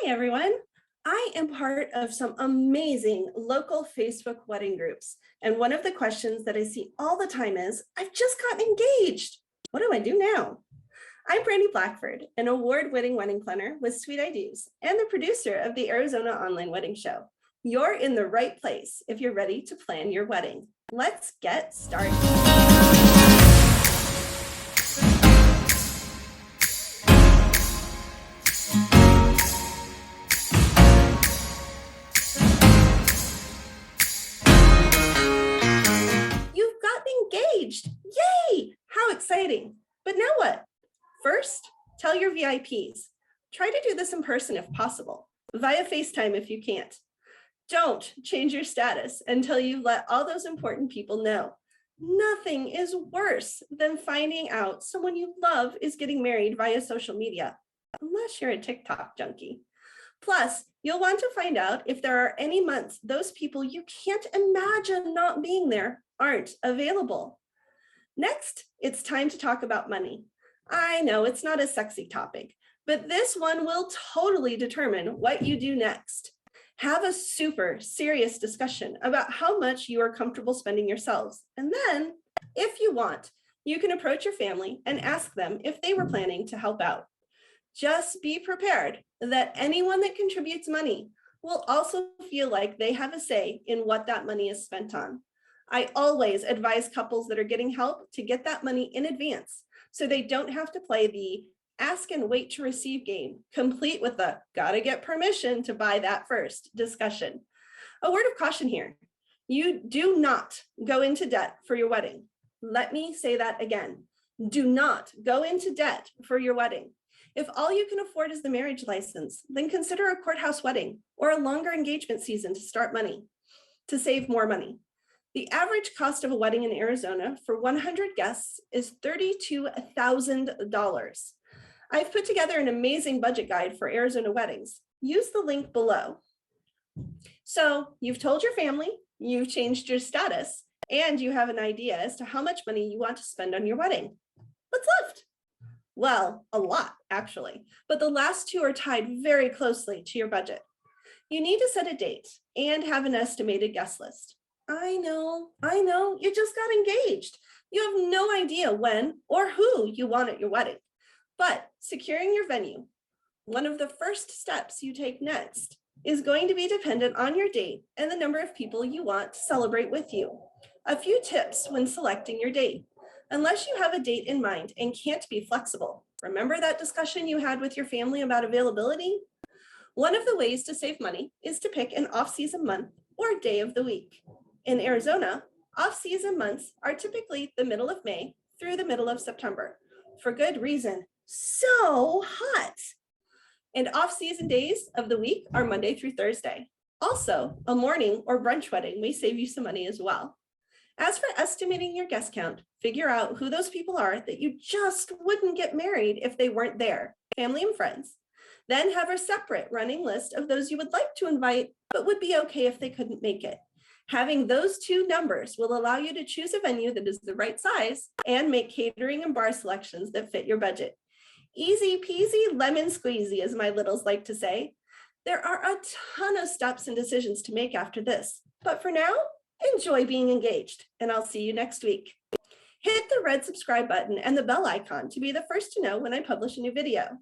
Hi, everyone. I am part of some amazing local Facebook wedding groups. And one of the questions that I see all the time is, I've just gotten engaged. What do I do now? I'm Brandy Blackford, an award-winning wedding planner with Sweet Ideas and the producer of the Arizona Online Wedding Show. You're in the right place if you're ready to plan your wedding. Let's get started. You've gotten engaged. Yay! How exciting. But now what? First, tell your VIPs. Try to do this in person if possible, via FaceTime if you can't. Don't change your status until you've let all those important people know. Nothing is worse than finding out someone you love is getting married via social media, unless you're a TikTok junkie. Plus, you'll want to find out if there are any months those people you can't imagine not being there aren't available. Next, it's time to talk about money. I know it's not a sexy topic, but this one will totally determine what you do next. Have a super serious discussion about how much you are comfortable spending yourselves. And then, if you want, you can approach your family and ask them if they were planning to help out. Just be prepared that anyone that contributes money will also feel like they have a say in what that money is spent on. I always advise couples that are getting help to get that money in advance so they don't have to play the ask and wait to receive game, complete with the gotta get permission to buy that first discussion. A word of caution here. You do not go into debt for your wedding. Let me say that again. Do not go into debt for your wedding. If all you can afford is the marriage license, then consider a courthouse wedding or a longer engagement season to save more money. The average cost of a wedding in Arizona for 100 guests is $32,000. I've put together an amazing budget guide for Arizona weddings. Use the link below. So you've told your family, you've changed your status, and you have an idea as to how much money you want to spend on your wedding. What's left? Well, a lot, actually, but the last two are tied very closely to your budget. You need to set a date and have an estimated guest list. I know, you just got engaged. You have no idea when or who you want at your wedding, but securing your venue, one of the first steps you take next, is going to be dependent on your date and the number of people you want to celebrate with you. A few tips when selecting your date. Unless you have a date in mind and can't be flexible, remember that discussion you had with your family about availability? One of the ways to save money is to pick an off-season month or day of the week. In Arizona, off-season months are typically the middle of May through the middle of September. For good reason, so hot. And off-season days of the week are Monday through Thursday. Also, a morning or brunch wedding may save you some money as well. As for estimating your guest count, figure out who those people are that you just wouldn't get married if they weren't there, family and friends. Then have a separate running list of those you would like to invite, but would be okay if they couldn't make it. Having those two numbers will allow you to choose a venue that is the right size and make catering and bar selections that fit your budget. Easy peasy lemon squeezy, as my littles like to say. There are a ton of steps and decisions to make after this, but for now, enjoy being engaged, and I'll see you next week. Hit the red subscribe button and the bell icon to be the first to know when I publish a new video.